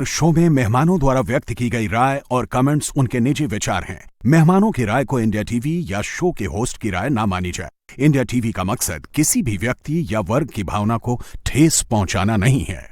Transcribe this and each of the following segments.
Show में मेहमानों द्वारा व्यक्त की गई राय और कमेंट्स उनके निजी विचार हैं। मेहमानों की राय को इंडिया टीवी या शो के होस्ट की राय ना मानी जाए। इंडिया टीवी का मकसद किसी भी व्यक्ति या वर्ग की भावना को ठेस पहुंचाना नहीं है।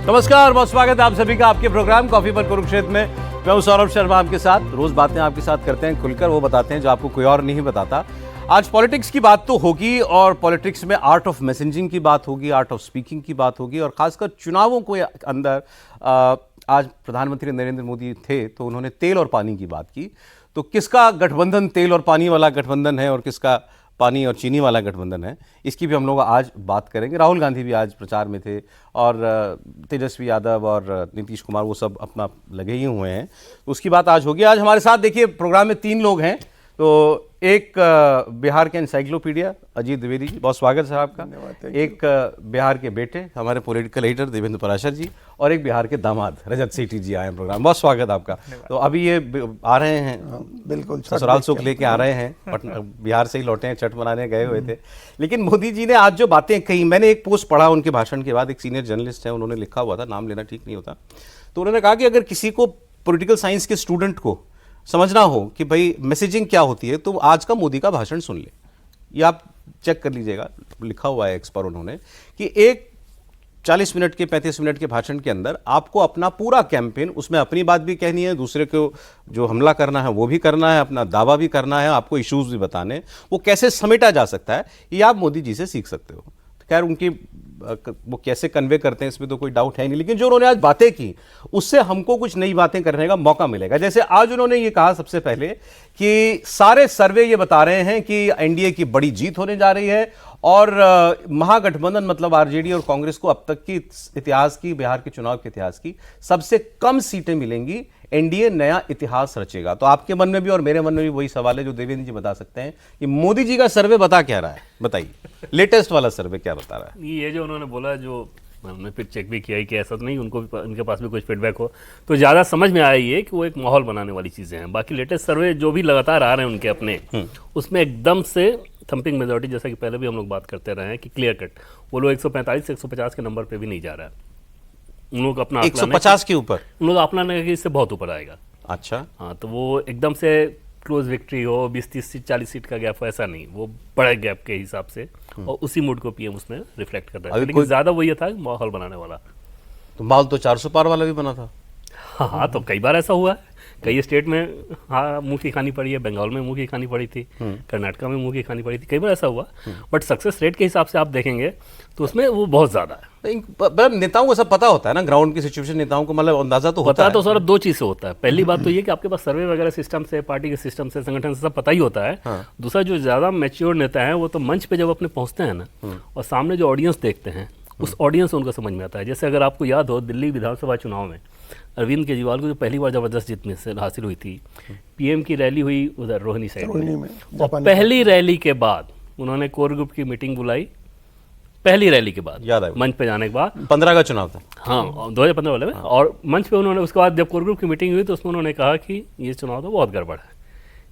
नमस्कार, बहुत स्वागत है आप सभी का आपके प्रोग्राम कॉफी पर कुरुक्षेत्र में। मैं हूं सौरभ शर्मा आपके साथ। रोज बातें आपके साथ करते हैं, खुलकर वो बताते हैं जो आपको कोई और नहीं बताता। आज पॉलिटिक्स की बात तो होगी और पॉलिटिक्स में आर्ट ऑफ मैसेजिंग की बात होगी, आर्ट ऑफ स्पीकिंग की बात होगी और खासकर चुनावों को अंदर आज प्रधानमंत्री नरेंद्र मोदी थे तो उन्होंने तेल और पानी की बात की। तो किसका गठबंधन तेल और पानी वाला गठबंधन है और किसका पानी और चीनी वाला गठबंधन है, इसकी भी हम लोग आज बात करेंगे। राहुल गांधी भी आज प्रचार में थे और तेजस्वी यादव और नीतीश कुमार वो सब अपना लगे ही हुए हैं, उसकी बात आज होगी। आज हमारे साथ देखिए प्रोग्राम में 3 लोग हैं। तो एक बिहार के एनसाइक्लोपीडिया अजीत द्विवेदी जी, बहुत स्वागत है आपका। एक बिहार के बेटे हमारे पॉलिटिकल लीडर देवेंद्र पराशर जी और एक बिहार के दामाद रजत सेठी जी आए हैं प्रोग्राम। बहुत स्वागत आपका। तो अभी ये आ रहे हैं, बिल्कुल ससुराल सुख लेके आ रहे हैं, पटना बिहार से ही लौटे हैं, छठ मनाने गए हुए थे। लेकिन मोदी जी ने आज जो बातें कही, मैंने एक पोस्ट पढ़ा उनके भाषण के बाद, एक सीनियर जर्नलिस्ट है उन्होंने लिखा हुआ था, नाम लेना ठीक नहीं होता। तो उन्होंने कहा कि अगर किसी को पॉलिटिकल साइंस के स्टूडेंट को समझना हो कि भाई मैसेजिंग क्या होती है तो आज का मोदी का भाषण सुन ले। ये आप चेक कर लीजिएगा, लिखा हुआ है एक्स पर उन्होंने कि एक 40 मिनट के 35 मिनट के भाषण के अंदर आपको अपना पूरा कैंपेन, उसमें अपनी बात भी कहनी है, दूसरे को जो हमला करना है वो भी करना है, अपना दावा भी करना है, आपको इश्यूज भी बताने, वो कैसे समेटा जा सकता है ये आप मोदी जी से सीख सकते हो। खैर उनकी वो कैसे कन्वे करते हैं इसमें तो कोई डाउट है नहीं, लेकिन जो उन्होंने आज बातें की उससे हमको कुछ नई बातें करने का मौका मिलेगा। जैसे आज उन्होंने ये कहा सबसे पहले कि सारे सर्वे ये बता रहे हैं कि एनडीए की बड़ी जीत होने जा रही है और महागठबंधन मतलब आरजेडी और कांग्रेस को अब तक की इतिहास की, बिहार के चुनाव के इतिहास की सबसे कम सीटें मिलेंगी, एनडीए नया इतिहास रचेगा। तो आपके मन में भी और मेरे मन में भी वही सवाल है जो देवेंद्र जी बता सकते हैं कि मोदी जी का सर्वे बता क्या रहा है, बताइए लेटेस्ट वाला सर्वे क्या बता रहा है। ये जो उन्होंने बोला, जो हमने फिर चेक भी किया कि ऐसा तो नहीं, उनको भी उनके पास भी कुछ फीडबैक हो तो ज़्यादा समझ में आया ये कि वो एक माहौल बनाने वाली चीज़ें हैं। बाकी लेटेस्ट सर्वे जो भी लगातार आ रहे हैं उनके अपने, उसमें एकदम से थंपिंग मेजॉरिटी, जैसा कि पहले भी हम लोग बात करते रहे हैं कि क्लियर कट वो लोग 145 से 150 के नंबर पे भी नहीं जा रहा है। उन लोग अपना 150 के ऊपर उन लोग अपना नहीं कि इससे बहुत ऊपर आएगा। अच्छा, हाँ, तो वो एकदम से क्लोज विक्ट्री हो, 20-30 सीट 40 सीट का गैप हो, ऐसा नहीं, वो बड़े गैप के हिसाब से और उसी मूड को पीएम उसमें रिफ्लेक्ट कर रहा है। लेकिन ज़्यादा वो ये था माहौल बनाने वाला। तो माहौल तो 400 पार वाला भी बना था। हाँ, तो कई बार ऐसा हुआ है, कई स्टेट में हाँ मुंह की खानी पड़ी है, बंगाल में मुंह की खानी पड़ी थी, कर्नाटका में मुंह की खानी पड़ी थी, कई बार ऐसा हुआ। बट सक्सेस रेट के हिसाब से आप देखेंगे तो उसमें वो बहुत ज़्यादा है। मतलब नेताओं को सब पता होता है ना, ग्राउंड की सिचुएशन नेताओं को मतलब अंदाजा तो होता है। तो सर 2 चीज़ से होता है। पहली बात तो ये कि आपके पास सर्वे वगैरह सिस्टम से, पार्टी के सिस्टम से, संगठन से सब पता ही होता है। हाँ। दूसरा, जो ज़्यादा मैच्योर नेता है वो तो मंच पे जब अपने पहुँचते हैं ना और सामने जो ऑडियंस देखते हैं उस ऑडियंस से उनको समझ में आता है। जैसे अगर आपको याद हो दिल्ली विधानसभा चुनाव में अरविंद केजरीवाल को जो पहली बार जबरदस्त जीत में से हासिल हुई थी, पीएम की रैली हुई उधर रोहिणी साइड में, और पहली रैली के बाद उन्होंने कोर ग्रुप की मीटिंग बुलाई। पहली रैली के बाद, याद है, मंच पे जाने के बाद 15 का चुनाव था, हाँ 2015 वाले में, और मंच पे उन्होंने उसके बाद जब कोर ग्रुप की मीटिंग हुई तो उसमें उन्होंने कहा कि ये चुनाव तो बहुत गड़बड़ है,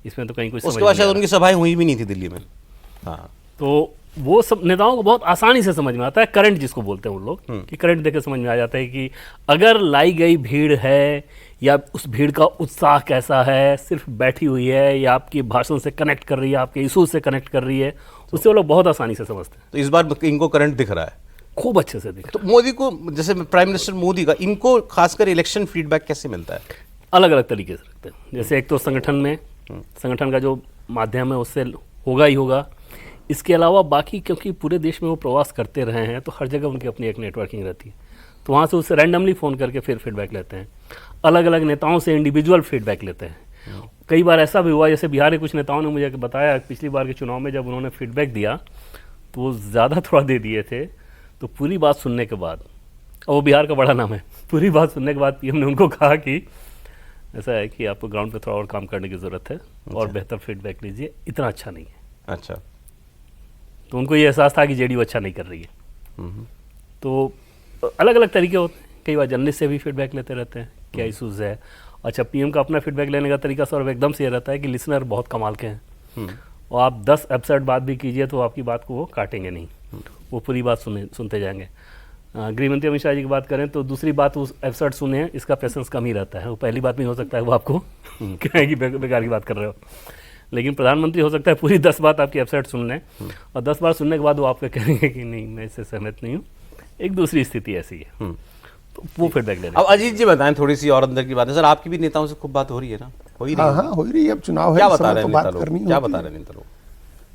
इसमें तो कहीं कुछ। उसके बाद शायद उनकी सभाएं हुई भी नहीं थी दिल्ली में। हाँ, तो वो सब नेताओं को बहुत आसानी से समझ में आता है, करंट जिसको बोलते हैं उन लोग, कि करंट देख के समझ में आ जाता है कि अगर लाई गई भीड़ है या उस भीड़ का उत्साह कैसा है, सिर्फ बैठी हुई है या आपकी भाषण से कनेक्ट कर रही है, आपके इशू से कनेक्ट कर रही है, उससे वो लोग बहुत आसानी से समझते हैं। तो इस बार इनको करंट दिख रहा है, खूब अच्छे से दिख रहा है। तो मोदी को, जैसे प्राइम मिनिस्टर मोदी का, इनको खासकर इलेक्शन फीडबैक कैसे मिलता है? अलग अलग तरीके से रखते हैं। जैसे एक तो संगठन में, संगठन का जो माध्यम है उससे होगा ही होगा। इसके अलावा बाकी, क्योंकि पूरे देश में वो प्रवास करते रहे हैं तो हर जगह उनकी अपनी एक नेटवर्किंग रहती है, तो वहाँ से उससे रैंडमली फ़ोन करके फिर फीडबैक लेते हैं। अलग अलग नेताओं से इंडिविजुअल फीडबैक लेते हैं। कई बार ऐसा भी हुआ, जैसे बिहार के कुछ नेताओं ने मुझे बताया पिछली बार के चुनाव में जब उन्होंने फीडबैक दिया तो वो ज़्यादा थोड़ा दे दिए थे। तो पूरी बात सुनने के बाद, और वो बिहार का बड़ा नाम है, पूरी बात सुनने के बाद पीएम ने उनको कहा कि ऐसा है कि आपको ग्राउंड पे थोड़ा और काम करने की ज़रूरत है और बेहतर फीडबैक लीजिए, इतना अच्छा नहीं है। अच्छा, तो उनको ये एहसास था कि जेडीयू अच्छा नहीं कर रही है। तो अलग अलग तरीके होते हैं। कई बार जर्नलिस्ट से भी फीडबैक लेते रहते हैं, क्या इशूज़ है। अच्छा, पीएम का अपना फीडबैक लेने का तरीका सर एकदम से ये रहता है कि लिसनर बहुत कमाल के हैं, और आप 10 एपिसोड बात भी कीजिए तो आपकी बात को वो काटेंगे नहीं, वो पूरी बात सुनते जाएंगे। गृह मंत्री अमित शाह जी की बात करें तो दूसरी बात उस एपिसोड सुने हैं, इसका प्रेजेंस कम ही रहता है। वो पहली बात नहीं हो सकता है वो आपको कहें कि बेकार की बात कर रहे हो, लेकिन प्रधानमंत्री हो सकता है पूरी 10 बात आपकी एपिसोड सुन लें और 10 बार सुनने के बाद वो आपको कहेंगे कि नहीं मैं इससे सहमत नहीं हूँ, एक दूसरी स्थिति ऐसी है, तो वो फीडबैक ले लें। अब अजीत जी बताएं थोड़ी सी और अंदर की बात है। सर आपकी भी नेताओं से खूब बात हो रही है ना? हो ही रही है। हाँ हो ही रही है, अब चुनाव है, क्या इस बता समय रहे तो हैं बात नेता करनी लोग? क्या होती बता है। रहे हैं नेता लोग?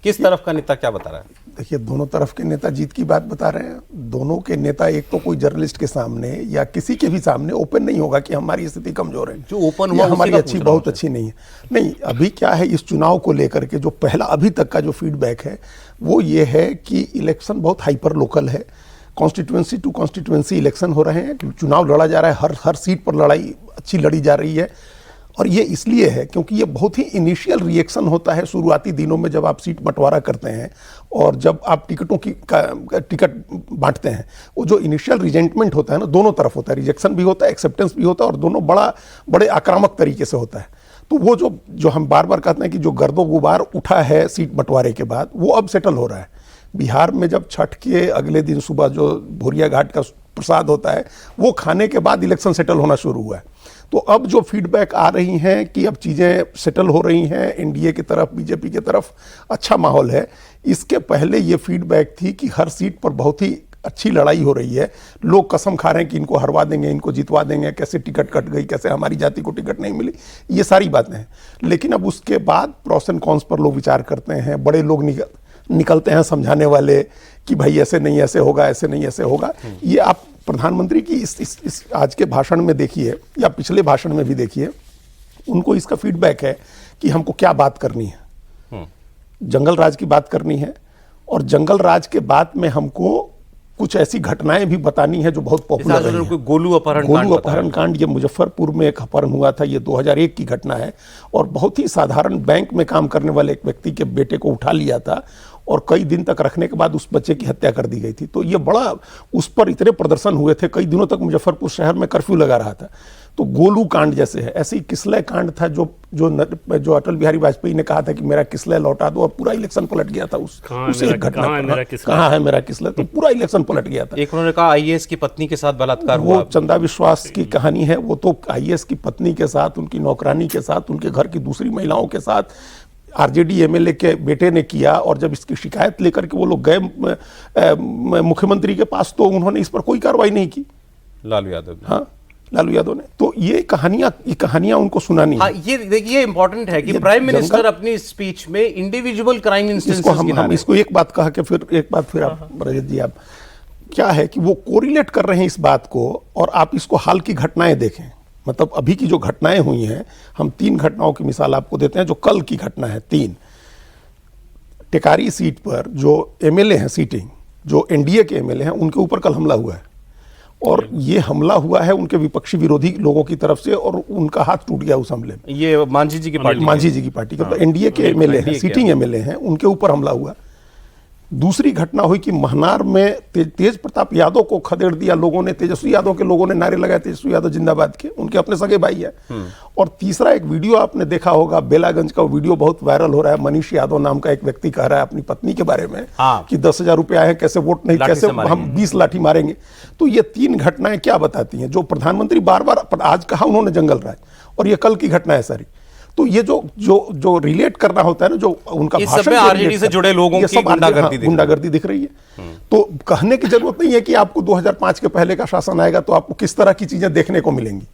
किस तरफ का नेता क्या बता रहा है? देखिए दोनों तरफ के नेता जीत की बात बता रहे हैं। दोनों के नेता एक तो कोई जर्नलिस्ट के सामने या किसी के भी सामने ओपन नहीं होगा कि हमारी स्थिति कमजोर है, जो ओपन या हुआ हमारी उसी का अच्छी पूछ रहा बहुत हूं अच्छी नहीं है। नहीं, अभी क्या है, इस चुनाव को लेकर के जो पहला अभी तक का जो फीडबैक है वो ये है कि इलेक्शन बहुत हाइपर लोकल है, कॉन्स्टिट्यूएंसी टू कॉन्स्टिट्यूएंसी इलेक्शन हो रहे हैं, चुनाव लड़ा जा रहा है, हर सीट पर लड़ाई अच्छी लड़ी जा रही है। और ये इसलिए है क्योंकि ये बहुत ही इनिशियल रिएक्शन होता है शुरुआती दिनों में, जब आप सीट बंटवारा करते हैं और जब आप टिकटों की टिकट बांटते हैं। वो जो इनिशियल रिजेंटमेंट होता है ना, दोनों तरफ होता है, रिजेक्शन भी होता है, एक्सेप्टेंस भी होता है, और दोनों बड़े आक्रामक तरीके से होता है। तो वो जो हम बार बार कहते हैं कि जो गर्दो गुबार उठा है सीट बंटवारे के बाद, वो अब सेटल हो रहा है। बिहार में जब छठ के अगले दिन सुबह जो भोरिया घाट का प्रसाद होता है वो खाने के बाद इलेक्शन सेटल होना शुरू हुआ है। तो अब जो फीडबैक आ रही हैं कि अब चीज़ें सेटल हो रही हैं एनडीए की तरफ, बीजेपी की तरफ, अच्छा माहौल है। इसके पहले ये फीडबैक थी कि हर सीट पर बहुत ही अच्छी लड़ाई हो रही है, लोग कसम खा रहे हैं कि इनको हरवा देंगे, इनको जितवा देंगे, कैसे टिकट कट गई, कैसे हमारी जाति को टिकट नहीं मिली, ये सारी बातें हैं। लेकिन अब उसके बाद प्रोस एंड कॉन्स पर लोग विचार करते हैं, बड़े लोग निकलते हैं समझाने वाले कि भाई ऐसे नहीं ऐसे होगा, ऐसे नहीं ऐसे होगा। ये आप प्रधानमंत्री की इस आज के भाषण में देखिए या पिछले भाषण में भी देखिए, उनको इसका फीडबैक है कि हमको क्या बात करनी है। जंगल राज की बात करनी है, और जंगल राज के बाद में हमको कुछ ऐसी घटनाएं भी बतानी है जो बहुत पॉपुलर है। गोलू अपहरण कांड, ये मुजफ्फरपुर में एक अपहरण हुआ था, ये 2001 की घटना है, और बहुत ही साधारण बैंक में काम करने वाले एक व्यक्ति के बेटे को उठा लिया था और कई दिन तक रखने के बाद उस बच्चे की हत्या कर दी गई थी। तो ये बड़ा, उस पर इतने प्रदर्शन हुए थे, कई दिनों तक मुजफ्फरपुर शहर में कर्फ्यू लगा रहा था। तो गोलू कांड जैसे है, ऐसे ही किसलय कांड था जो अटल बिहारी वाजपेयी ने कहा था कि मेरा किसलय लौटा दो, और पूरा इलेक्शन पलट गया था उस एक घटना। कहाँ है मेरा किसलय, तो पूरा इलेक्शन पलट गया था। एक उन्होंने कहा आईएएस की पत्नी के साथ बलात्कार हुआ, वो चंदा विश्वास की कहानी है। वो तो आईएएस की पत्नी के साथ, उनकी नौकरानी के साथ, उनके घर की दूसरी महिलाओं के साथ आरजेडी एमएलए के बेटे ने किया, और जब इसकी शिकायत लेकर के वो लोग गए मुख्यमंत्री के पास, तो उन्होंने इस पर कोई कार्रवाई नहीं की, लालू यादव ने। हाँ, लालू यादव ने। तो ये कहानियां उनको सुनानी है। हाँ, ये देखिए इंपॉर्टेंट है कि प्राइम मिनिस्टर अपनी स्पीच में इंडिविजुअल क्राइम इंस्टेंसेस हम इसको एक बात कहा कि फिर एक बात फिर आप रजत जी, आप क्या है कि वो कोरिलेट कर रहे हैं इस बात को, और आप इसको हाल की घटनाएं देखें। मतलब अभी की जो घटनाएं हुई हैं, हम 3 घटनाओं की मिसाल आपको देते हैं जो कल की घटना है। 3 टेकारी सीट पर जो एमएलए हैं सीटिंग, जो एनडीए के एमएलए हैं, उनके ऊपर कल हमला हुआ है, और ये हमला हुआ है उनके विपक्षी विरोधी लोगों की तरफ से, और उनका हाथ टूट गया उस हमले में। ये मांझी जी की पार्टी का, तो एनडीए के एमएलए हैं, सीटिंग एमएलए हैं, उनके ऊपर हमला हुआ। दूसरी घटना हुई कि महनार में तेज प्रताप यादव को खदेड़ दिया लोगों ने, तेजस्वी यादव के लोगों ने नारे लगाए तेजस्वी यादव जिंदाबाद के, उनके अपने सगे भाई है। और तीसरा एक वीडियो आपने देखा होगा, बेलागंज का वीडियो बहुत वायरल हो रहा है। मनीष यादव नाम का एक व्यक्ति कह रहा है अपनी पत्नी के बारे में कि 10,000 रुपए आए, कैसे वोट नहीं, कैसे हम 20 लाठी मारेंगे। तो ये 3 घटनाएं क्या बताती हैं, जो प्रधानमंत्री बार बार आज कहा उन्होंने जंगल राज, और ये कल की घटना है सारी। तो ये जो रिलेट करना होता है ना, जो उनका भाषण आरजेडी से जुड़े लोगों की गुंडागर्दी दिख रही है। तो कहने की जरूरत नहीं है कि आपको 2005 के पहले का शासन आएगा तो आपको किस तरह की चीजें देखने को मिलेंगी।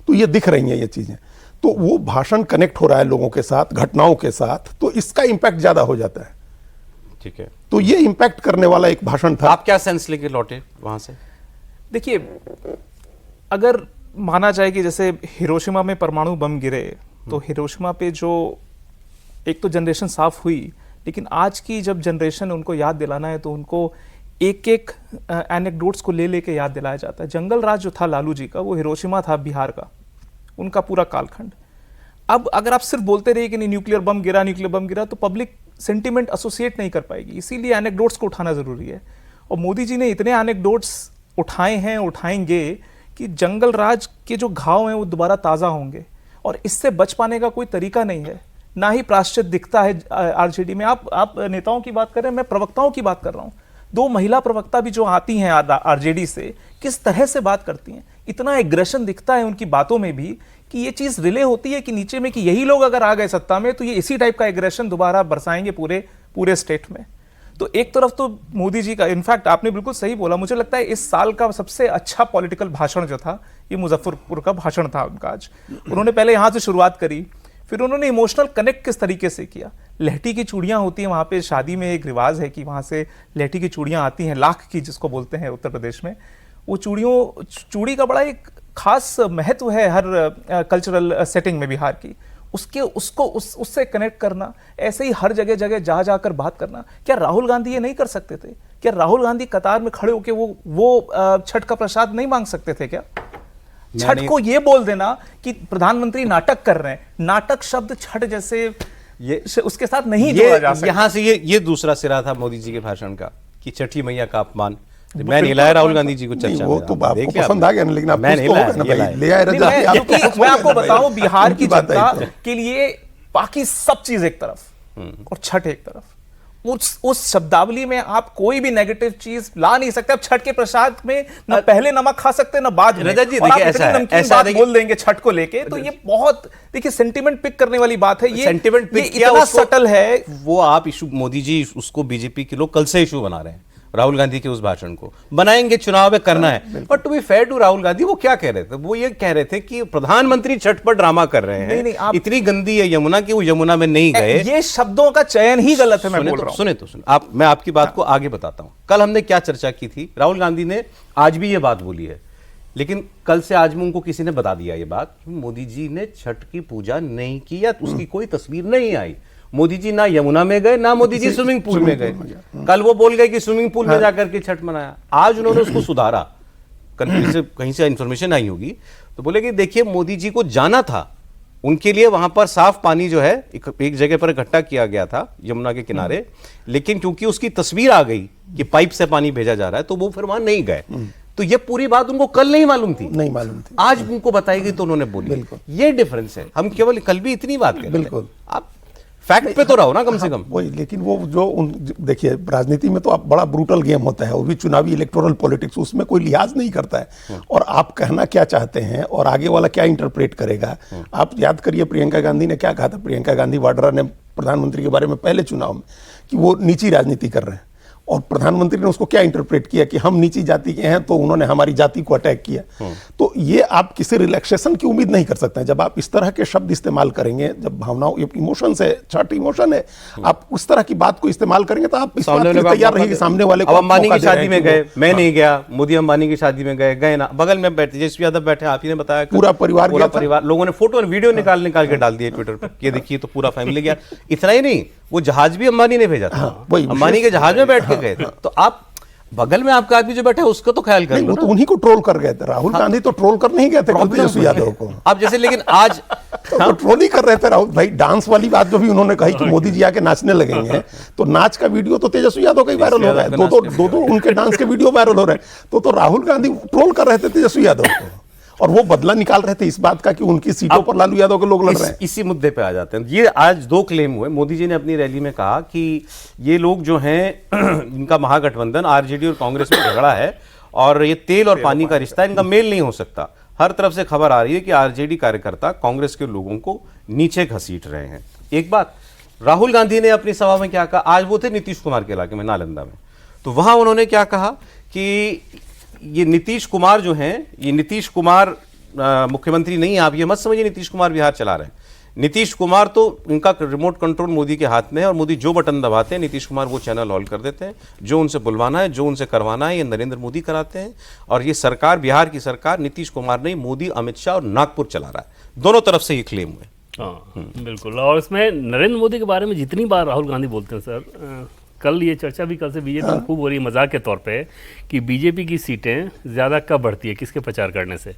तो ये दिख रही हैं ये चीजें, तो वो भाषण कनेक्ट हो रहा है लोगों के साथ, घटनाओं के साथ, तो इसका इंपैक्ट ज्यादा हो जाता है। ठीक है, तो ये इंपैक्ट करने वाला एक भाषण था। आप क्या सेंस लेके लौटे वहां से? देखिए, अगर माना जाए कि जैसे हिरोशिमा में परमाणु बम गिरे, तो हिरोशिमा पे जो एक तो जनरेशन साफ हुई, लेकिन आज की जब जनरेशन उनको याद दिलाना है तो उनको एक एक एनेक्डोट्स को ले लेके याद दिलाया जाता है। जंगल राज जो था लालू जी का, वो हिरोशिमा था बिहार का, उनका पूरा कालखंड। अब अगर आप सिर्फ बोलते रहिए कि नहीं न्यूक्लियर बम गिरा, तो पब्लिक सेंटिमेंट एसोसिएट नहीं कर पाएगी। इसीलिए एनेक्डोट्स को उठाना जरूरी है, और मोदी जी ने इतने एनेक्डोट्स उठाए हैं, उठाएंगे कि जंगल राज के जो घाव हैं वो दोबारा ताज़ा होंगे, और इससे बच पाने का कोई तरीका नहीं है। ना ही प्रायश्चित दिखता है आरजेडी में। आप नेताओं की बात कर रहे हैं, मैं प्रवक्ताओं की बात कर रहा हूं। 2 महिला प्रवक्ता भी जो आती हैं आरजेडी से, किस तरह से बात करती हैं, इतना एग्रेशन दिखता है उनकी बातों में भी कि ये चीज रिले होती है कि नीचे में कि यही लोग अगर आ गए सत्ता में तो ये इसी टाइप का एग्रेशन दोबारा बरसाएंगे पूरे स्टेट में। तो एक तरफ तो मोदी जी का, इनफैक्ट आपने बिल्कुल सही बोला, मुझे लगता है इस साल का सबसे अच्छा पॉलिटिकल भाषण जो था ये मुजफ्फरपुर का भाषण था उनका। आज उन्होंने पहले यहां से शुरुआत करी, फिर उन्होंने इमोशनल कनेक्ट किस तरीके से किया। लहठी की चूड़ियां होती हैं वहां पे, शादी में एक रिवाज है कि वहां से लहठी की चूड़ियां आती हैं, लाख की जिसको बोलते हैं उत्तर प्रदेश में। वो चूड़ी का बड़ा एक खास महत्व है हर कल्चरल सेटिंग में बिहार की। उससे कनेक्ट करना, ऐसे ही हर जगह जा जाकर बात करना। क्या राहुल गांधी ये नहीं कर सकते थे? क्या राहुल गांधी कतार में खड़े होकर वो छठ का प्रसाद नहीं मांग सकते थे? क्या छठ को ये बोल देना कि प्रधानमंत्री नाटक कर रहे हैं, नाटक शब्द छठ जैसे ये उसके साथ नहीं जोड़ा जा सकता। यहां से ये दूसरा सिरा था मोदी जी के भाषण का कि छठी मैया का अपमान। मैं नहीं लाया राहुल गांधी जी को चर्चा में, वो तो आपको पसंद आ गया ना, लेकिन आप मैं नहीं लाया। मैं आपको बताऊं, बिहार की जनता के लिए बाकी सब चीज एक तरफ और छठ एक तरफ। उस शब्दावली में आप कोई भी नेगेटिव चीज ला नहीं सकते। आप छठ के प्रसाद में न पहले नमक खा सकते न बाद में। रजत जी और आप देखिए, इतनी नमकीन बात बोल देंगे छठ को लेके, तो ये बहुत, देखिए, सेंटिमेंट पिक करने वाली बात है। ये सेंटिमेंट पिक इतना सटल है। वो आप इशू, मोदी जी उसको बीजेपी के लोग कल से इशू बना रहे हैं, राहुल गांधी के उस भाषण को बनाएंगे, चुनाव में करना है। But to be fair to Rahul Gandhi, वो क्या कह रहे थे? वो ये कह रहे थे कि प्रधानमंत्री छठ पर ड्रामा कर रहे हैं। नहीं, इतनी गंदी है यमुना कि वो यमुना में नहीं गए। ये शब्दों का चयन ही गलत है। मैं बोल रहा हूं। सुने मैं आपकी बात को आगे बताता हूं। कल हमने क्या चर्चा की थी? राहुल गांधी ने आज भी ये बात बोली है, लेकिन कल से आज में उनको किसी ने बता दिया ये बात, मोदी जी ने छठ की पूजा नहीं की या उसकी कोई तस्वीर नहीं आई। मोदी जी ना यमुना में गए, ना मोदी जी स्विमिंग पूल में गए। कल वो बोल गए कि स्विमिंग पूल में जाकर के छठ मनाया। आज उन्होंने उसको सुधारा, कहीं से इंफॉर्मेशन आई होगी, तो बोले कि देखिए मोदी जी को जाना था, उनके लिए वहां पर साफ पानी जो है एक जगह पर इकट्ठा किया गया था यमुना के किनारे, लेकिन क्योंकि उसकी तस्वीर आ गई कि पाइप से पानी भेजा जा रहा है, तो वो फिर वहां नहीं गए। तो ये पूरी बात उनको कल नहीं मालूम थी, आज उनको बताई गई तो उन्होंने बोली। ये डिफरेंस है। हम केवल कल भी इतनी बात करें, बिल्कुल आप फैक्ट पे तो रहो ना कम से कम। वही, लेकिन वो जो देखिए, राजनीति में तो आप बड़ा ब्रूटल गेम होता है, वो भी चुनावी इलेक्टोरल पॉलिटिक्स, उसमें कोई लिहाज नहीं करता है और आप कहना क्या चाहते हैं और आगे वाला क्या इंटरप्रेट करेगा। आप याद करिए प्रियंका गांधी ने क्या कहा था। प्रियंका गांधी वाड्रा ने प्रधानमंत्री के बारे में पहले चुनाव में कि वो नीची राजनीति कर रहे हैं, और प्रधानमंत्री ने उसको क्या इंटरप्रेट किया कि हम नीची जाति के हैं, तो उन्होंने हमारी जाति को अटैक किया। तो ये आप किसी रिलैक्सेशन की उम्मीद नहीं कर सकते हैं जब आप इस तरह के शब्द इस्तेमाल करेंगे। जब भावनाओं, इमोशन है, छठ इमोशन है, आप उस तरह की बात को इस्तेमाल करेंगे तो आप इस बात के लिए तैयार रहिए कि सामने वाले को। अंबानी की शादी में गए, मैं नहीं गया, मोदी अंबानी की शादी में गए ना, बगल में बैठे तेजस्वी यादव बैठे, आप ही ने बताया, पूरा परिवार, लोगों ने फोटो और वीडियो निकाल के डाल दिए ट्विटर पर, ये देखिए तो पूरा फैमिली गया। इतना ही नहीं, वो जहाज भी अंबानी ने भेजा था, अंबानी के जहाज में बैठ के गए थे। तो आप बगल में आपका आदमी जो बैठा है उसका तो ख्याल करें। वो तो उन्हीं को ट्रोल कर गए थे। राहुल गांधी तो ट्रोल कर नहीं गए थे तेजस्वी यादव को। अब जैसे, लेकिन आज तो ट्रोल ही कर रहे थे राहुल भाई। डांस वाली बात जो भी उन्होंने कही कि मोदी जी आके नाचने लगेंगे, तो नाच का वीडियो तो तेजस्वी यादव का ही वायरल हो रहा है, दो उनके डांस के वीडियो वायरल हो रहे हैं। तो राहुल गांधी ट्रोल कर रहे थे तेजस्वी यादव को, और वो बदला निकाल रहे थे इस बात का कि उनकी सीटों पर लालू यादव के लोग लड़ रहे हैं। इसी मुद्दे पे आ जाते हैं। ये आज 2 क्लेम हुए। मोदी जी ने अपनी रैली में कहा कि ये लोग जो हैं इनका महागठबंधन आरजेडी और कांग्रेस में झगड़ा है और ये तेल और पानी का रिश्ता, इनका मेल नहीं हो सकता। हर तरफ से खबर आ रही है कि आरजेडी कार्यकर्ता कांग्रेस के लोगों को नीचे घसीट रहे हैं। एक बात, राहुल गांधी ने अपनी सभा में क्या कहा? आज वो थे नीतीश कुमार के इलाके में, नालंदा में, तो वहां उन्होंने क्या कहा कि ये नीतीश कुमार जो हैं, ये नीतीश कुमार मुख्यमंत्री नहीं है, आप ये मत समझिए नीतीश कुमार बिहार चला रहे हैं। नीतीश कुमार तो, इनका रिमोट कंट्रोल मोदी के हाथ में है और मोदी जो बटन दबाते हैं नीतीश कुमार वो चैनल ऑल कर देते हैं। जो उनसे बुलवाना है, जो उनसे करवाना है, ये नरेंद्र मोदी कराते हैं। और ये सरकार, बिहार की सरकार, नीतीश कुमार नहीं, मोदी, अमित शाह और नागपुर चला रहा है। दोनों तरफ से ये क्लेम हुए। हाँ बिल्कुल। और इसमें नरेंद्र मोदी के बारे में जितनी बार राहुल गांधी बोलते हैं सर, कल ये चर्चा भी कल से बीजेपी में खूब हो रही है मजाक के तौर पे कि बीजेपी की सीटें ज़्यादा कब बढ़ती है, किसके प्रचार करने से,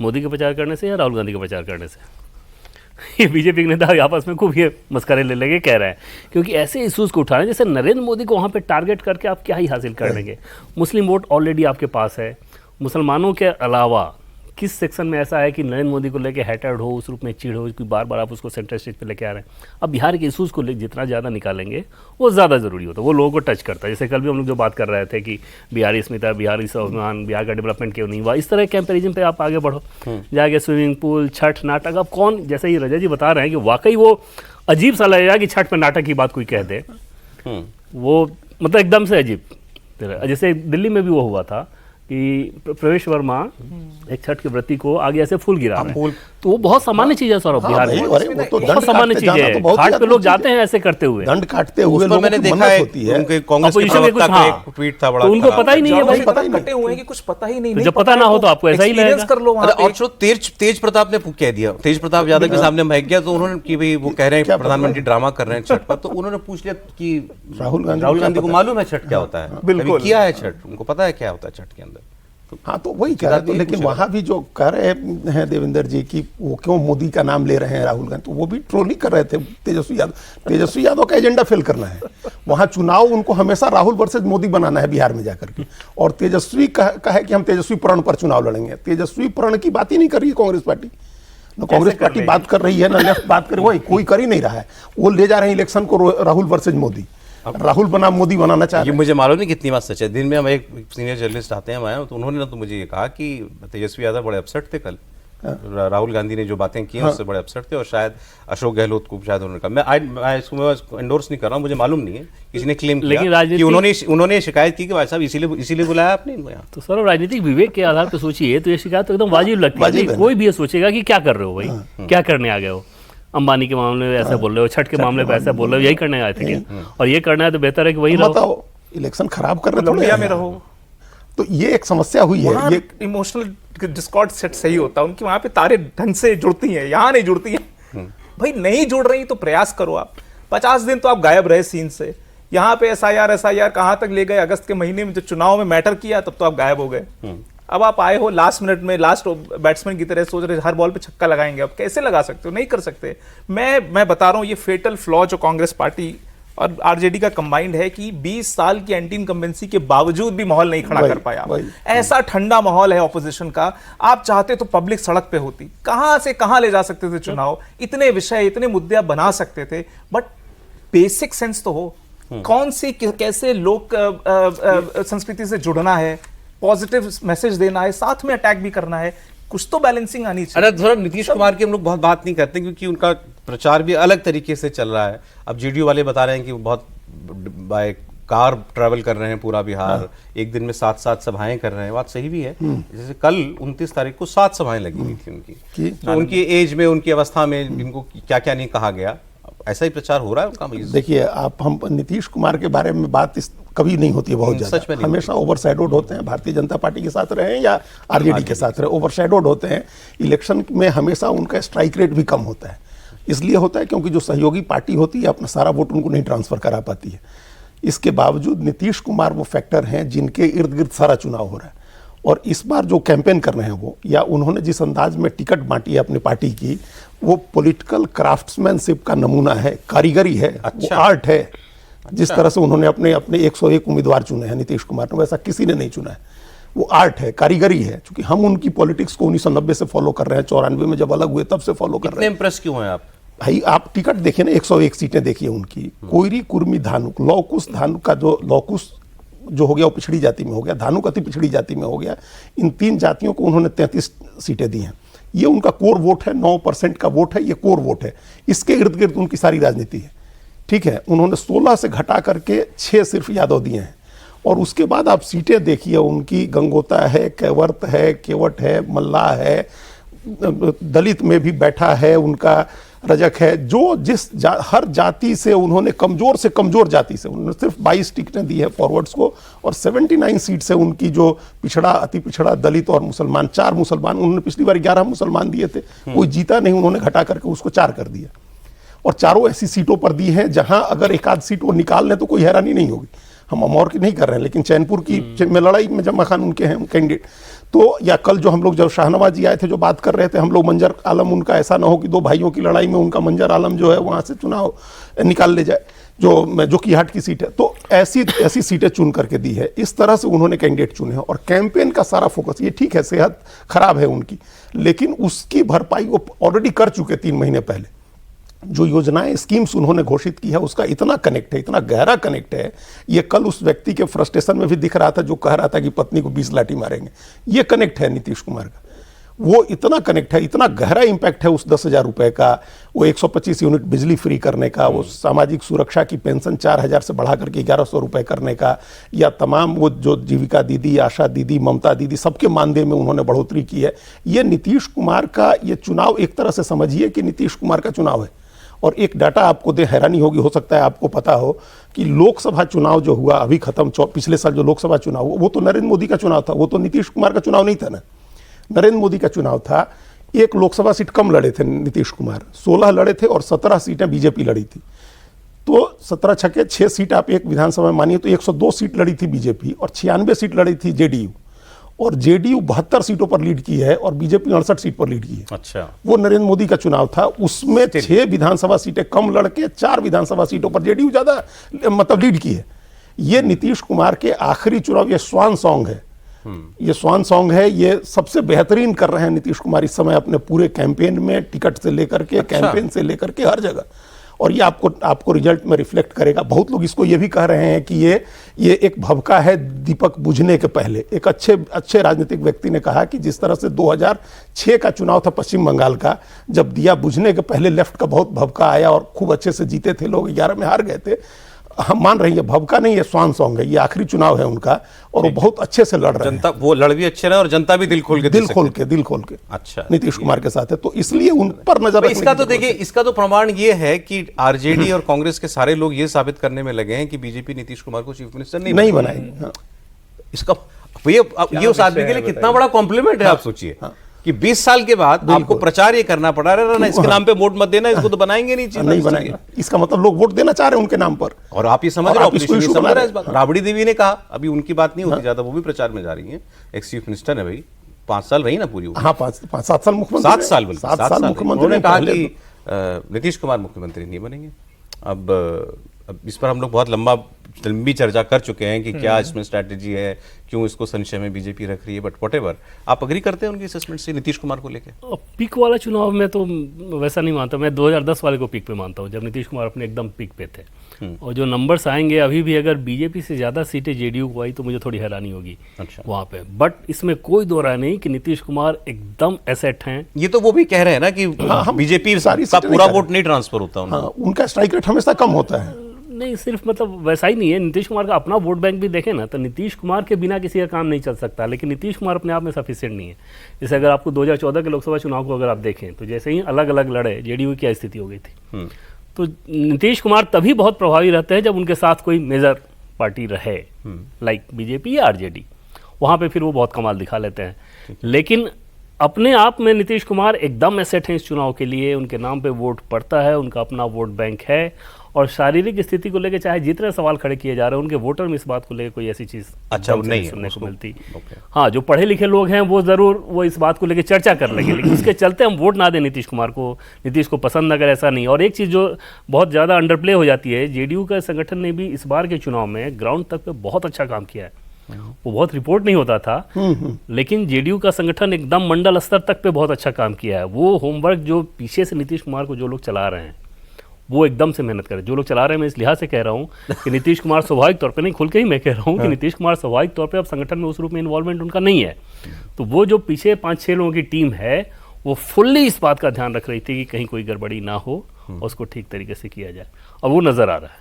मोदी के प्रचार करने से या राहुल गांधी के प्रचार करने से। ये बीजेपी के नेता आपस में खूब ये मस्करे ले लेंगे, कह रहे हैं, क्योंकि ऐसे इशूज़ को उठा रहे हैं जैसे नरेंद्र मोदी को वहाँ पे टारगेट करके आप क्या ही हासिल कर लेंगे। मुस्लिम वोट ऑलरेडी आपके पास है, मुसलमानों के अलावा किस सेक्शन में ऐसा है कि नरेंद्र मोदी को लेके हैटेड हो, उस रूप में चिढ़ हो कि बार बार आप उसको सेंटर स्टेज पे लेके आ रहे हैं। अब बिहार के इशूज़ को जितना ज़्यादा निकालेंगे वो ज़्यादा ज़रूरी होता है, वो लोगों को टच करता है। जैसे कल भी हम लोग जो बात कर रहे थे कि बिहारी अस्मिता, बिहारी स्वाभिमान, बिहार का डेवलपमेंट क्यों नहीं हुआ, इस तरह कंपेरिजन पे आप आगे बढ़ो। जाके स्विमिंग पूल, छठ, नाटक, अब कौन, जैसे ये रजत जी बता रहे हैं कि वाकई वो अजीब सा लगेगा कि छठ पे नाटक की बात कोई कह दे, वो मतलब एकदम से अजीब। जैसे दिल्ली में भी वो हुआ था कि प्रवेश वर्मा एक छठ के व्रती को आगे ऐसे फूल गिरा रहे हैं, तो वो बहुत सामान्य चीज है सौरभ, बिहार में बहुत सामान्य चीज है। घाट पे लोग जाते हैं ऐसे करते हुए, दंड काटते हुए लोगों मैंने की देखा मन्नत है होती है। उनके कांग्रेस के Opposition के प्रवक्ता कुछ, का हाँ, एक ट्वीट था बड़ा तो उनको खराब। पता ही नहीं है भाई, पता ही कटे हुए हैं कि कुछ पता ही नहीं, तो जब पता ना हो तो आपको ऐसा ही लगेगा। कर लो वहाँ पे। और जो तेज प्रताप ने कह दिया, तेज प्रताप यादव के सामने महक गया, तो उन्होंने कि भाई वो कह रहे हैं प्रधानमंत्री ड्रामा कर रहे हैं छठ पर, तो उन्होंने पूछ लिया कि राहुल गांधी को मालूम है छठ क्या होता है, बिल्कुल। कभी किया है छठ, उनको पता है क्या होता है छठ के अंदर। हाँ, तो वही कह रहे थे। लेकिन वहां भी जो कह रहे हैं देवेंद्र जी कि वो क्यों मोदी का नाम ले रहे हैं राहुल गांधी, तो वो भी ट्रोल ही कर रहे थे तेजस्वी यादव। तेजस्वी यादव का एजेंडा फेल करना है, वहां चुनाव उनको हमेशा राहुल वर्सेज मोदी बनाना है बिहार में जाकर के। और तेजस्वी का है कि हम तेजस्वी प्रण पर चुनाव लड़ेंगे। तेजस्वी प्रण की बात ही नहीं कर रही है कांग्रेस पार्टी, न कांग्रेस पार्टी बात कर रही है, न लेफ्ट बात कर रही है, कोई कर ही नहीं रहा है। वो ले जा रहे हैं इलेक्शन को राहुल वर्सेज मोदी, राहुल बना मोदी बनाना चाह रहे ये हैं। मुझे मालूम नहीं कितनी बात सच है। दिन में हम एक सीनियर जर्नलिस्ट आते हैं हमारे, तो उन्होंने ना तो मुझे ये कहा कि तेजस्वी यादव बड़े अपसेट थे कल, राहुल गांधी ने जो बातें की हैं उससे बड़े अपसेट थे, और शायद अशोक गहलोत को शायद उन्होंने कहा। मैं इसको एंडोर्स नहीं कर रहा हूँ, मुझे मालूम नहीं है, किसी ने क्लेम किया कि उन्होंने शिकायत की कि भाई साहब इसीलिए बुलाया आपने इनको यहाँ। तो सर राजनीतिक विवेक के आधार पर सोचिए तो ये शिकायत तो एकदम वाजिब लगती है। कोई भी ये सोचेगा कि क्या कर रहे हो भाई, क्या करने आ गए हो, अंबानी के मामले में ऐसा बोल रहे हो, छठ के मामले पे ऐसा बोल रहे हो, यही करने आए थे क्या? और ये करना है तो बेहतर है कि वही रहो, बताओ इलेक्शन खराब कर रहे इंडिया में रहो। तो ये एक समस्या हुई है। ये इमोशनल डिस्कॉर्ड सेट सही होता है, उनकी वहां पे तारे ढंग से जुड़ती हैं, यहाँ नहीं जुड़ती हैं। भाई नहीं जुड़ रही तो प्रयास करो आप। 50 दिन तो आप गायब रहे सीन से, यहाँ पे एसआईआर कहाँ तक ले गए, अगस्त के महीने में जब चुनाव में मैटर किया तब तो आप गायब हो गए। अब आप आए हो लास्ट मिनट में, लास्ट बैट्समैन की तरह सोच रहे हर बॉल पे छक्का लगाएंगे। अब कैसे लगा सकते हो? नहीं कर सकते। मैं बता रहा हूँ ये फेटल फ्लॉ जो कांग्रेस पार्टी और आरजेडी का कंबाइंड है कि 20 साल की एंटी इनकम्बेंसी के बावजूद भी माहौल नहीं खड़ा कर पाया। ऐसा ठंडा माहौल है ऑपोजिशन का। आप चाहते तो पब्लिक सड़क पे होती, कहां से कहां ले जा सकते थे चुनाव, इतने विषय, इतने मुद्दे आप बना सकते थे, बट बेसिक सेंस तो हो। कौन सी कैसे लोक संस्कृति से जुड़ना है, पॉजिटिव मैसेज देना है, साथ में अटैक भी करना है, कुछ तो बैलेंसिंग आनी चाहिए। अरे थोड़ा नीतीश कुमार की हम लोग बहुत बात नहीं करते क्योंकि उनका प्रचार भी अलग तरीके से चल रहा है। अब जेडीयू वाले बता रहे हैं कि वो बहुत बाय कार ट्रैवल कर रहे हैं पूरा बिहार, एक दिन में 7 सभाएं कर रहे हैं। बात सही भी है। जैसे कल 29 तारीख को 7 सभाएं लगी हुई थी उनकी, तो उनकी एज में, उनकी अवस्था में इनको क्या क्या नहीं कहा गया, ऐसा ही प्रचार हो रहा है उनका। देखिए आप, हम नीतीश कुमार के बारे में बात कभी नहीं होती है बहुत ज्यादा, हमेशा ओवरशैडोड होते हैं। भारतीय जनता पार्टी के साथ रहे या आरजेडी के साथ रहे, ओवरशैडोड होते हैं। इलेक्शन में हमेशा उनका स्ट्राइक रेट भी कम होता है। इसलिए होता है क्योंकि जो सहयोगी पार्टी होती है अपना सारा वोट उनको नहीं ट्रांसफर करा पाती है। इसके बावजूद नीतीश कुमार वो फैक्टर हैं जिनके इर्द गिर्द सारा चुनाव हो रहा है। और इस बार जो कैंपेन कर रहे हैं वो, या उन्होंने जिस अंदाज में टिकट बांटी है अपनी पार्टी की, वो पॉलिटिकल क्राफ्ट्समैनशिप का नमूना है, कारीगरी है, वो आर्ट है। जिस तरह से उन्होंने अपने 101 उम्मीदवार चुने हैं नीतीश कुमार ने, वैसा किसी ने नहीं चुना है। वो आर्ट है, कारीगरी है। क्योंकि हम उनकी पॉलिटिक्स को 1990 से फॉलो कर रहे हैं, 94 में जब अलग हुए तब से फॉलो कर रहे हैं। इंप्रेस क्यों हैं आप? भाई आप टिकट देखिए ना, 101 सीटें देखिए उनकी। कोयरी, कुर्मी, धानुक, लौकुश, धानुक का जो लौकुश जो हो गया वो पिछड़ी जाति में हो गया, धानुक अति पिछड़ी जाति में हो गया। इन 3 जातियों को उन्होंने 33 सीटें दी हैं। ये उनका कोर वोट है, 9% का वोट है, ये कोर वोट है। इसके इर्द गिर्द उनकी सारी राजनीति है। ठीक है, उन्होंने 16 से घटा करके 6 सिर्फ यादव दिए हैं। और उसके बाद आप सीटें देखिए उनकी, गंगोता है, कैवर्त है, केवट है, मल्ला है, दलित में भी बैठा है उनका, रजक है। जो हर जाति से उन्होंने, कमजोर से कमजोर जाति से उन्होंने सिर्फ 22 टिकटें दी है फॉरवर्ड्स को। और 79 सीट से उनकी जो पिछड़ा, अति पिछड़ा, दलित और मुसलमान, 4 मुसलमान, उन्होंने पिछली बार 11 मुसलमान दिए थे, कोई जीता नहीं, उन्होंने घटा करके उसको 4 कर दिया। और चारों ऐसी सीटों पर दी हैं जहां अगर एक आध सीट वो निकाल लें तो कोई हैरानी नहीं होगी। हम अमौर की नहीं कर रहे हैं, लेकिन चैनपुर की में लड़ाई में जमा खान उनके हैं कैंडिडेट। तो या कल जो हम लोग, जब शाहनवाज जी आए थे जो बात कर रहे थे, हम लोग मंजर आलम, उनका ऐसा ना हो कि 2 भाइयों की लड़ाई में उनका मंजर आलम जो है वहां से चुनाव निकाल ले जाए। जो कीहाट की सीट है। तो ऐसी ऐसी सीटें चुन करके दी है, इस तरह से उन्होंने कैंडिडेट चुने हैं। और कैंपेन का सारा फोकस, ये ठीक है सेहत खराब है उनकी, लेकिन उसकी भरपाई वो ऑलरेडी कर चुके 3 महीने पहले। जो योजनाएं स्कीम्स उन्होंने घोषित की है उसका इतना कनेक्ट है, इतना गहरा कनेक्ट है, ये कल उस व्यक्ति के फ्रस्ट्रेशन में भी दिख रहा था जो कह रहा था कि पत्नी को 20 लाठी मारेंगे। ये कनेक्ट है नीतीश कुमार का, वो इतना कनेक्ट है, इतना गहरा इंपैक्ट है उस 10,000 रुपए का, वो 125 यूनिट बिजली फ्री करने का, वो सामाजिक सुरक्षा की पेंशन 4,000 से बढ़ा करके 1,100 रुपए करने का, या तमाम वो जो जीविका दीदी, आशा दीदी, ममता दीदी, सबके मानदेय में उन्होंने बढ़ोतरी की है। ये नीतीश कुमार का ये चुनाव, एक तरह से समझिए कि नीतीश कुमार का चुनाव है। और एक डाटा आपको दे, हैरानी होगी, हो सकता है आपको पता हो कि लोकसभा चुनाव जो हुआ अभी खत्म, पिछले साल जो लोकसभा चुनाव हुआ वो तो नरेंद्र मोदी का चुनाव था, वो तो नीतीश कुमार का चुनाव नहीं था ना, नरेंद्र मोदी का चुनाव था। एक लोकसभा सीट कम लड़े थे नीतीश कुमार, 16 लड़े थे और 17 सीटें बीजेपी लड़ी थी। तो 17 छक्के 6 सीट आप एक विधानसभा में मानिए तो 102 सीट लड़ी थी बीजेपी और 96 सीट लड़ी थी जेडीयू। और जेडीयू 72 सीटों पर लीड की है और बीजेपी 68 सीट पर लीड की है। अच्छा, वो नरेंद्र मोदी का चुनाव था, उसमें 6 विधानसभा सीटें कम लड़के 4 विधानसभा सीटों पर जेडीयू ज्यादा मतलब लीड की है। ये नीतीश कुमार के आखिरी चुनाव, ये स्वान सॉन्ग है, ये स्वान सॉन्ग है, ये सबसे बेहतरीन कर रहे हैं नीतीश कुमार इस समय अपने पूरे कैंपेन में, टिकट से लेकर के, कैंपेन से लेकर के हर जगह। और ये आपको रिजल्ट में रिफ्लेक्ट करेगा। बहुत लोग इसको ये भी कह रहे हैं कि ये एक भभका है दीपक बुझने के पहले। एक अच्छे राजनीतिक व्यक्ति ने कहा कि जिस तरह से 2006 का चुनाव था पश्चिम बंगाल का, जब दिया बुझने के पहले लेफ्ट का बहुत भभका आया और खूब अच्छे से जीते थे लोग, 11 में हार गए थे। हम मान रहे हैं भभका नहीं, ये स्वान सॉन्ग है, ये आखिरी चुनाव है उनका और वो बहुत अच्छे से लड़ रहे हैं। जनता वो लड़ भी अच्छे रहे और जनता भी दिल खोल के दिल खोल के अच्छा नीतीश कुमार के साथ है, तो इसलिए उन पर नजर रखने इसका की तो जरूरत देखिए, है। इसका तो प्रमाण ये है कि आरजेडी और कांग्रेस के सारे लोग ये साबित करने में लगे हैं कि बीजेपी नीतीश कुमार को चीफ मिनिस्टर नहीं बनाएगी। हाँ। इसका ये उस आदमी के लिए कितना बड़ा कॉम्प्लीमेंट है, आप सोचिए कि 20 साल के बाद आपको प्रचार ये करना पड़ा रहा ना, इसके नाम पे वोट मत देना, इसको तो बनाएंगे नहीं बनाएंगे। इसका मतलब लोग वोट देना चाह रहे हैं उनके नाम पर। और आप ये समझ रहे हो, इस बात राबड़ी देवी ने कहा, अभी उनकी बात नहीं होती ज्यादा, वो भी प्रचार में जा रही है, एक्स चीफ मिनिस्टर है भाई, 5 साल रही ना पूरी। हाँ, 7 साल मुख्यमंत्री, 7 साल मुख्यमंत्री ने कहा कि नीतीश कुमार मुख्यमंत्री नहीं बनेंगे। अब इस पर हम लोग बहुत लंबी चर्चा कर चुके हैं कि क्या इसमें स्ट्रैटेजी है, क्यों इसको संशय में बीजेपी रख रही है, बट व्हाटएवर। आप अग्री करते हैं उनकी असेसमेंट से नीतीश कुमार को लेके? पीक वाला चुनाव में तो वैसा नहीं मानता मैं, 2010 वाले को पीक पे मानता हूँ, जब नीतीश कुमार अपने एकदम पीक पे थे। और जो नंबर्स आएंगे अभी भी, अगर बीजेपी से ज़्यादा सीटें जेडीयू को आई तो मुझे थोड़ी हैरानी होगी वहाँ पे। बट इसमें कोई दो राय नहीं कि नीतीश कुमार एकदम एसेट हैं। ये तो वो भी कह रहे हैं ना कि बीजेपी का पूरा वोट नहीं ट्रांसफर होता उनका स्ट्राइक रेट हमेशा कम होता है। नहीं, सिर्फ मतलब वैसा ही नहीं है, नीतीश कुमार का अपना वोट बैंक भी देखें ना तो नीतीश कुमार के बिना किसी का काम नहीं चल सकता, लेकिन नीतीश कुमार अपने आप में सफिशिएंट नहीं है। जैसे अगर आपको 2014 के लोकसभा चुनाव को अगर आप देखें तो जैसे ही अलग अलग लड़े जेडीयू की क्या स्थिति हो गई थी। तो नीतीश कुमार तभी बहुत प्रभावी रहते हैं जब उनके साथ कोई मेजर पार्टी रहे, लाइक बीजेपी या आरजेडी, वहाँ पे फिर वो बहुत कमाल दिखा लेते हैं। लेकिन अपने आप में नीतीश कुमार एकदम एसेट हैं इस चुनाव के लिए, उनके नाम पे वोट पड़ता है, उनका अपना वोट बैंक है। और शारीरिक स्थिति को लेकर चाहे जितने सवाल खड़े किए जा रहे हैं, उनके वोटर में इस बात को लेकर कोई ऐसी चीज अच्छा नहीं सुनने को मिलती। हाँ, जो पढ़े लिखे लोग हैं वो जरूर वो इस बात को लेकर चर्चा कर लेंगे, लेकिन उसके चलते हम वोट ना दें नीतीश कुमार को, नीतीश को पसंद अगर ऐसा नहीं। और एक चीज़ जो बहुत ज़्यादा अंडरप्ले हो जाती है, जेडीयू का संगठन ने भी इस बार के चुनाव में ग्राउंड तक पे बहुत अच्छा काम किया है। वो बहुत रिपोर्ट नहीं होता था, लेकिन जेडीयू का संगठन एकदम मंडल स्तर तक पे बहुत अच्छा काम किया है। वो होमवर्क जो पीछे से नीतीश कुमार को जो लोग चला रहे हैं वो एकदम से मेहनत करें। जो लोग चला रहे हैं, मैं इस लिहाज से कह रहा हूँ कि नीतीश कुमार स्वाभाविक तौर पे नहीं, खुल के ही मैं कह रहा हूँ कि नीतीश कुमार स्वाभाविक तौर पे अब संगठन में उस रूप में इन्वॉल्वमेंट उनका नहीं है। तो वो जो पीछे 5-6 लोगों की टीम है वो फुल्ली इस बात का ध्यान रख रही थी कि कहीं कोई गड़बड़ी ना हो और उसको ठीक तरीके से किया जाए, और वो नजर आ रहा है।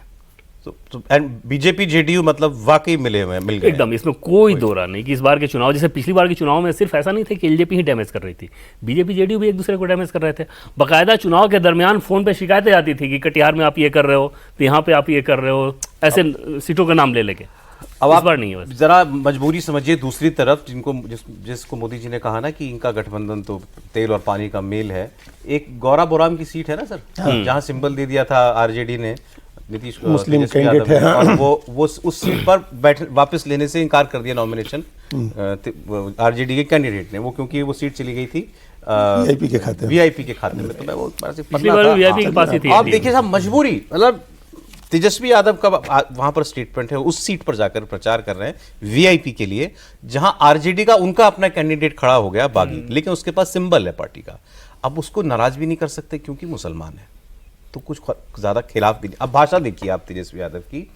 एंड बीजेपी जेडीयू मतलब वाकई मिल गए एकदम, इसमें कोई दो राय नहीं कि इस बार के चुनाव जैसे पिछली बार के चुनाव में सिर्फ ऐसा नहीं था कि एलजेपी ही डैमेज कर रही थी, बीजेपी जेडीयू भी एक दूसरे को डैमेज कर रहे थे। बाकायदा चुनाव के दरमियान फोन पे शिकायतें आती थी कि कटिहार में आप ये कर रहे हो, तो यहाँ पे आप ये कर रहे हो, ऐसे सीटों का नाम ले लेके। अब आप बार नहीं है, जरा मजबूरी समझिए दूसरी तरफ, जिसको मोदी जी ने कहा ना कि इनका गठबंधन तो तेल और पानी का मेल है। एक गौरा बोराम की सीट है ना सर, जहां सिंबल दे दिया था आरजेडी ने, नीतीश मुस्लिम कैंडिडेट है, और वो उस सीट पर वापस लेने से इनकार कर दिया नॉमिनेशन आरजेडी के कैंडिडेट ने, वो क्योंकि वो सीट चली गई थी वीआईपी के खाते में। तो मैं वो वीआईपी के पास ही थी। आप देखिए साहब, मजबूरी, मतलब तेजस्वी यादव का वहां पर स्टेटमेंट है, उस सीट पर जाकर प्रचार कर रहे हैं वीआईपी के लिए, जहां आरजेडी का उनका अपना कैंडिडेट खड़ा हो गया बागी, लेकिन उसके पास सिंबल है पार्टी का। अब उसको नाराज भी नहीं कर सकते क्योंकि मुसलमान है, तो कुछ ज्यादा खिलाफ भी नहीं। अब भाषा देखिए आप तेजस्वी यादव की,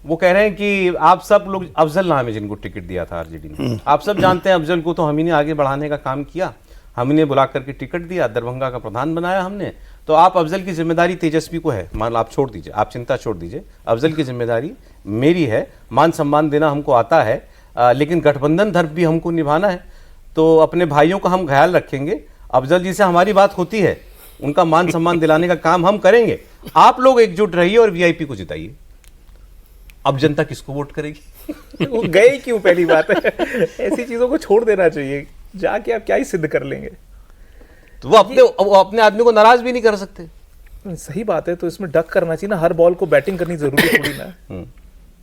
वो कह रहे हैं कि आप सब लोग, अफजल नाम है जिनको टिकट दिया था आरजेडी ने, आप सब जानते हैं अफजल को तो हम ही ने आगे बढ़ाने का काम किया, हम इन्हें बुला करके टिकट दिया, दरभंगा का प्रधान बनाया हमने, तो आप अफजल की जिम्मेदारी तेजस्वी को है, मान आप छोड़ दीजिए, आप चिंता छोड़ दीजिए, अफजल की जिम्मेदारी मेरी है, मान सम्मान देना हमको आता है, लेकिन गठबंधन धर्म भी हमको निभाना है, तो अपने भाइयों का हम ख्याल रखेंगे, अफजल जी से हमारी बात होती है, उनका मान सम्मान दिलाने का काम हम करेंगे, आप लोग एकजुट रहिए और वीआईपी को जिताइए। अब जनता किसको वोट करेगी? वो गए क्यों, पहली बात है। ऐसी चीजों को छोड़ देना चाहिए, जाके आप क्या ही सिद्ध कर लेंगे। तो वो अपने आदमी को नाराज भी नहीं कर सकते। सही बात है, तो इसमें डक करना चाहिए ना, हर बॉल को बैटिंग करनी जरूरी थोड़ी ना।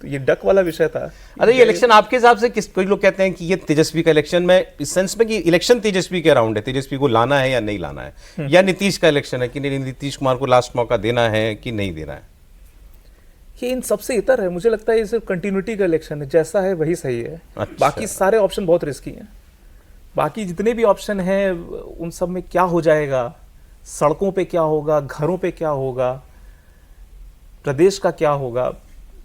तो ये डक वाला विषय था। अरे ये इलेक्शन आपके हिसाब से किस, कोई लोग कहते हैं कि ये तेजस्वी का इलेक्शन में, इस सेंस में कि इलेक्शन तेजस्वी के अराउंड है, तेजस्वी को लाना है या नहीं लाना है, या नीतीश का इलेक्शन है कि नीतीश कुमार को लास्ट मौका देना है कि नहीं देना है? ये इन सबसे इतर है, मुझे लगता है ये सिर्फ कंटिन्यूटी का इलेक्शन है, जैसा है वही सही है। अच्छा। बाकी सारे ऑप्शन बहुत रिस्की हैं, बाकी जितने भी ऑप्शन हैं उन सब में क्या हो जाएगा, सड़कों पे क्या होगा, घरों पे क्या होगा, प्रदेश का क्या होगा,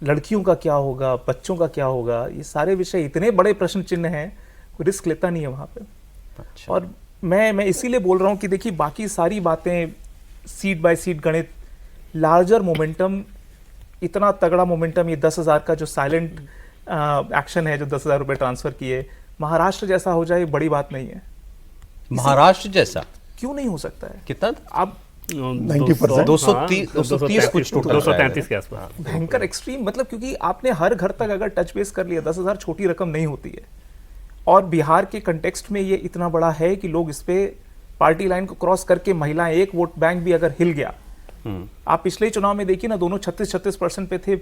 लड़कियों का क्या होगा, बच्चों का क्या होगा, ये सारे विषय इतने बड़े प्रश्न चिन्ह हैं, कोई रिस्क लेता नहीं है वहाँ पे। अच्छा। और मैं इसीलिए बोल रहा हूँ कि देखिए बाकी सारी बातें सीट बाय सीट गणित, लार्जर मोमेंटम, इतना तगड़ा मोमेंटम, ये 10,000 का जो साइलेंट एक्शन है, जो 10,000 रुपए ट्रांसफर किए, महाराष्ट्र जैसा हो जाए बड़ी बात नहीं है। महाराष्ट्र जैसा क्यों नहीं हो सकता है? कितना? अब 90%, 230 कुछ टोटल 233 के आसपास। भयंकर एक्सट्रीम, मतलब क्योंकि आपने हर घर तक अगर टच बेस कर लिया, 10,000 छोटी रकम नहीं होती है। और बिहार के कंटेक्स्ट में ये इतना बड़ा है कि लोग इस पे पार्टी लाइन को क्रॉस करके, महिलाएं, एक वोट बैंक भी अगर हिल गया, आप पिछले चुनाव में देखिए ना, दोनों 36% पे थे,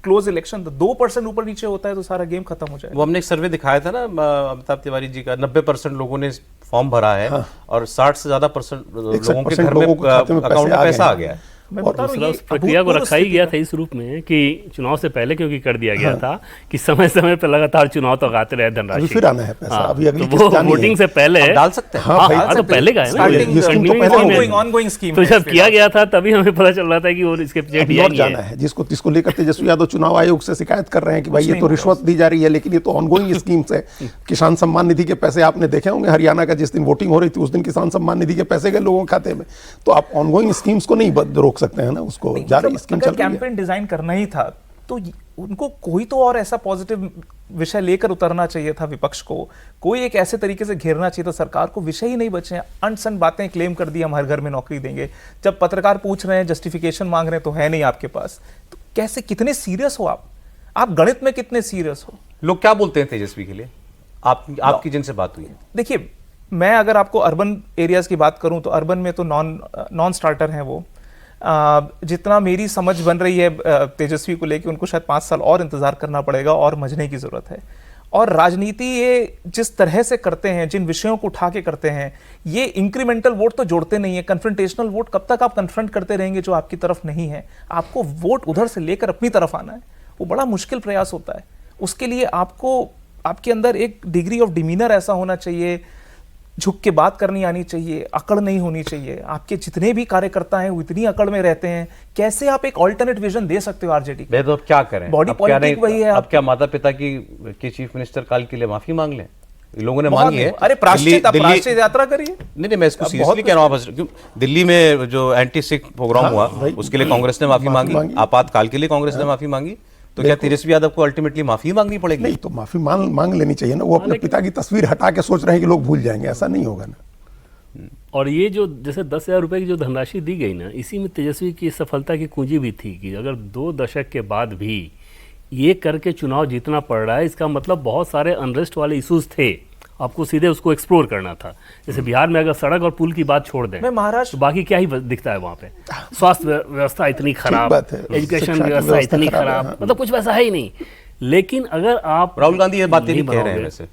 क्लोज इलेक्शन, तो 2% ऊपर नीचे होता है तो सारा गेम खत्म हो जाए। वो हमने एक सर्वे दिखाया था ना अमिताभ तिवारी जी का, 90% लोगों ने फॉर्म भरा है, और 60 से ज्यादा % लोगों के घर में अकाउंट में पैसा आ गया है। मैं बता रहा हूँ, ये उस प्रक्रिया को रखा ही गया था इस रूप में कि चुनाव से पहले, क्योंकि कर दिया गया था कि समय समय पर लगातार चुनाव तो आते रहे धनराशि, फिर आना है पैसा, अभी अगली तो वो वोटिंग से पहले डाल सकते हैं। हाँ, तो पहले का है ना, ऑनगोइंग स्कीम। तो जब किया गया था तभी हमें पता चल रहा था कि वो इसके पीछे और जाना है, जिसको लेकर तेजस्वी यादव चुनाव आयोग से शिकायत कर रहे हैं कि भाई ये तो रिश्वत दी जा रही है, लेकिन ये तो ऑनगोइंग स्कीम्स है। किसान सम्मान निधि के पैसे आपने देखे होंगे, हरियाणा का जिस दिन वोटिंग हो रही थी उस दिन किसान सम्मान निधि के पैसे गए लोगों के खाते में। तो आप ऑनगोइंग स्कीम्स को नहीं रोक सकते हैं ना, उसको जारी स्कीम चल रही है। कैंपेन डिजाइन करना ही था तो उनको कोई तो और ऐसा पॉजिटिव विषय लेकर उतरना चाहिए था, विपक्ष को कोई एक ऐसे तरीके से घेरना चाहिए था। सरकार को विषय ही नहीं बचे, अनसन बातें क्लेम कर दी, हम हर घर में नौकरी देंगे। जब पत्रकार पूछ रहे हैं, जस्टिफिकेशन मांग रहे हैं, तो है नहीं आपके पास, तो कैसे, कितने सीरियस हो आप गणित में कितने सीरियस हो? लोग क्या बोलते हैं तेजस्वी के लिए, आपकी जिनसे बात हुई है? देखिए, मैं अगर आपको अर्बन एरियाज की बात करूं तो अर्बन में तो नॉन स्टार्टर हैं वो। जितना मेरी समझ बन रही है तेजस्वी को लेके, उनको शायद 5 साल और इंतजार करना पड़ेगा और मजने की जरूरत है। और राजनीति ये जिस तरह से करते हैं, जिन विषयों को उठा के करते हैं, ये इंक्रीमेंटल वोट तो जोड़ते नहीं है। कन्फ्रंटेशनल वोट कब तक आप कन्फ्रंट करते रहेंगे जो आपकी तरफ नहीं है? आपको वोट उधर से लेकर अपनी तरफ आना है, वो बड़ा मुश्किल प्रयास होता है। उसके लिए आपको आपके अंदर एक डिग्री ऑफ डिमीनर ऐसा होना चाहिए, झुक के बात करनी आनी चाहिए, अकड़ नहीं होनी चाहिए। आपके जितने भी कार्यकर्ता हैं वो इतनी अकड़ में रहते हैं, कैसे आप एक ऑल्टरनेट विजन दे सकते हो आरजेडी को? तो अब क्या करें? बॉडी पॉलिटिक वही है। अब क्या माता पिता की चीफ मिनिस्टर काल के लिए माफी मांग लें? लोगों ने मांगी है। अरे प्रायश्चित यात्रा करिए। नहीं, मैं इसको सीरियसली कह रहा हूँ। दिल्ली में जो एंटी सिख प्रोग्राम हुआ उसके लिए कांग्रेस ने माफी मांगी, आपातकाल के लिए कांग्रेस ने माफी मांगी, तो क्या तेजस्वी यादव को अल्टीमेटली माफी मांगनी पड़ेगी? नहीं, तो माफी मांग लेनी चाहिए ना। वो अपने पिता की तस्वीर हटा के सोच रहे हैं कि लोग भूल जाएंगे, ऐसा नहीं होगा ना। और ये जो जैसे 10,000 रुपए की जो धनराशि दी गई ना, इसी में तेजस्वी की सफलता की कुंजी भी थी कि अगर 2 दशक के बाद भी ये करके चुनाव जीतना पड़ रहा है, इसका मतलब बहुत सारे अनरेस्ट वाले इश्यूज थे, आपको सीधे उसको एक्सप्लोर करना था। जैसे बिहार में अगर सड़क और पुल की बात छोड़ दें, मैं महाराष्ट्र तो बाकी क्या ही दिखता है वहाँ पे? स्वास्थ्य व्यवस्था इतनी खराब, एजुकेशन व्यवस्था इतनी खराब, मतलब कुछ वैसा है ही नहीं। लेकिन अगर आप, राहुल गांधी ये बातें नहीं कह रहे हैं वैसे,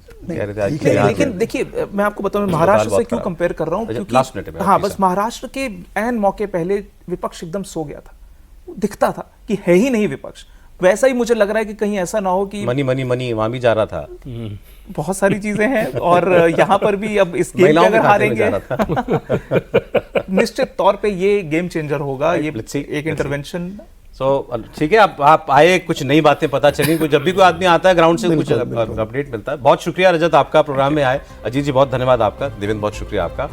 लेकिन देखिए, मैं आपको बताऊं, महाराष्ट्र से क्यों कंपेयर कर रहा हूं, क्योंकि हाँ, बस महाराष्ट्र के ऐन मौके पहले विपक्ष एकदम सो गया था। दिखता था कि है ही नहीं विपक्ष, वैसा ही मुझे लग रहा है कि कहीं ऐसा ना हो कि मनी मनी मनी वहां भी जा रहा था, बहुत सारी चीजें हैं और यहाँ पर भी अब इस गेम महिलाओं में के अगर खाते में जा हारेंगे रहा था। निश्चित तौर पे ये गेम चेंजर होगा, ये Let's see, एक इंटरवेंशन। ठीक है, आप आए, कुछ नई बातें पता चली, कुछ जब भी कोई आदमी आता है ग्राउंड से कुछ अपडेट मिलता है। बहुत शुक्रिया रजत, आपका प्रोग्राम में आए। अजीत जी बहुत धन्यवाद आपका, देवेंद्र बहुत शुक्रिया आपका।